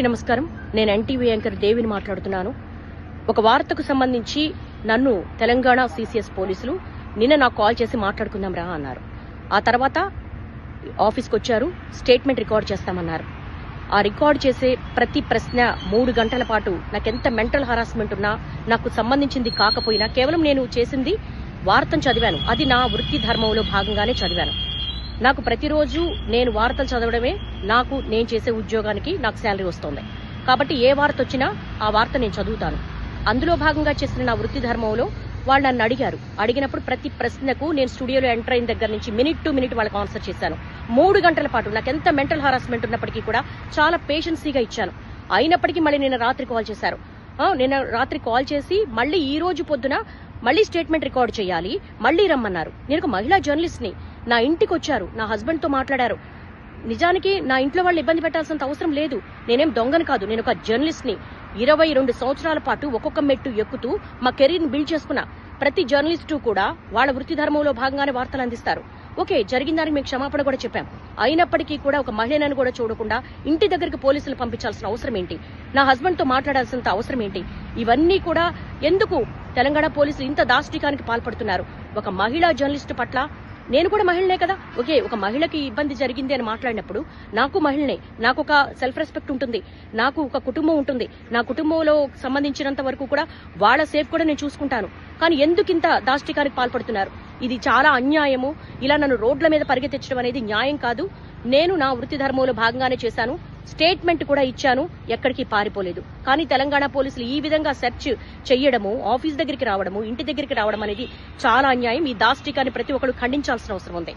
నమస్కారం. నేను NTV anchor దేవిని మాట్లాడుతున్నాను. ఒక వార్తకు సంబంధించి నన్ను తెలంగాణ సిసిఎస్ పోలీసులు నిన్న నాకు కాల్ చేసి మాట్లాడుకుందాం రా అన్నారు. ఆ తర్వాత ఆఫీస్కి వచ్చారు, స్టేట్మెంట్ రికార్డ్ చేస్తామన్నారు. ఆ రికార్డ్ చేసే ప్రతి ప్రశ్న 3 గంటల పాటు నాకెంత మెంటల్ హరాస్మెంట్ ఉన్నా, నాకు సంబంధించింది కాకపోయినా, కేవలం నేను చేసింది వార్తను చదివాను. అది నా వృత్తి ధర్మంలో భాగంగానే చదివాను. నాకు ప్రతిరోజు నేను వార్తలు చదవడమే నేను చేసే ఉద్యోగానికి నాకు శాలరీ వస్తుంది. కాబట్టి ఏ వార్త వచ్చినా ఆ వార్త నేను చదువుతాను. అందులో భాగంగా చేసిన నా వృత్తి ధర్మంలో వాళ్ళు నన్ను అడిగినప్పుడు ప్రతి ప్రశ్నకు నేను స్టూడియోలో ఎంటర్ అయిన దగ్గర నుంచి మినిట్ టు మినిట్ వాళ్ళకి ఆన్సర్ చేశాను. 3 గంటల పాటు నాకు ఎంత మెంటల్ హరాస్మెంట్ ఉన్నప్పటికీ కూడా చాలా పేషెన్సీగా ఇచ్చాను. అయినప్పటికీ మళ్ళీ నిన్న రాత్రి కాల్ చేశారు. నిన్న రాత్రి కాల్ చేసి మళ్ళీ ఈ రోజు పొద్దున మళ్ళీ స్టేట్మెంట్ రికార్డ్ చేయాలి, మళ్ళీ రమ్మన్నారు. నేను ఒక మహిళా జర్నలిస్ట్ ని. నా ఇంటికి వచ్చారు, నా హస్బెండ్ తో మాట్లాడారు. నిజానికి నా ఇంట్లో వాళ్ళు ఇబ్బంది పెట్టాల్సినంత అవసరం లేదు. నేనేం దొంగను కాదు, నేను ఒక జర్నలిస్ట్ ని. 22 సంవత్సరాల పాటు ఒక్కొక్క మెట్టు ఎక్కుతూ మా కెరీర్ ని బిల్డ్ చేసుకున్నా. ప్రతి జర్నలిస్టు కూడా వాళ్ళ వృత్తి ధర్మంలో భాగంగానే వార్తలు అందిస్తారు. ఓకే, జరిగిన దానికి మీకు క్షమాపణ కూడా చెప్పాం. అయినప్పటికీ కూడా ఒక మహిళను కూడా చూడకుండా ఇంటి దగ్గరికి పోలీసులు పంపించాల్సిన అవసరం ఏంటి? నా హస్బెండ్ తో మాట్లాడాల్సినంత అవసరం ఏంటి? ఇవన్నీ కూడా ఎందుకు తెలంగాణ పోలీసులు ఇంత దాష్టికానికి పాల్పడుతున్నారు? ఒక మహిళా జర్నలిస్ట్ పట్ల నేను కూడా మహిళనే కదా. ఓకే, ఒక మహిళకి ఇబ్బంది జరిగింది అని మాట్లాడినప్పుడు నాకు మహిళనే, నాకు ఒక సెల్ఫ్ రెస్పెక్ట్ ఉంటుంది, నాకు ఒక కుటుంబం ఉంటుంది. నా కుటుంబంలో సంబంధించినంత వరకు కూడా వాళ్ళ సేఫ్ కూడా నేను చూసుకుంటాను. కానీ ఎందుకు ఇంత దాష్టికానికి పాల్పడుతున్నారు? ఇది చాలా అన్యాయము. ఇలా నన్ను రోడ్ల మీద పరిగెత్తించడం అనేది న్యాయం కాదు. నేను నా వృత్తి ధర్మంలో భాగంగానే చేశాను. స్టేట్మెంట్ కూడా ఇచ్చాను, ఎక్కడికి పారిపోలేదు. కానీ తెలంగాణ పోలీసులు ఈ విధంగా సెర్చ్ చెయ్యడము, ఆఫీస్ దగ్గరికి రావడము, ఇంటి దగ్గరికి రావడం అనేది చాలా అన్యాయం. ఈ దాష్టికాన్ని ప్రతి ఒక్కరు ఖండించాల్సిన అవసరం ఉంది.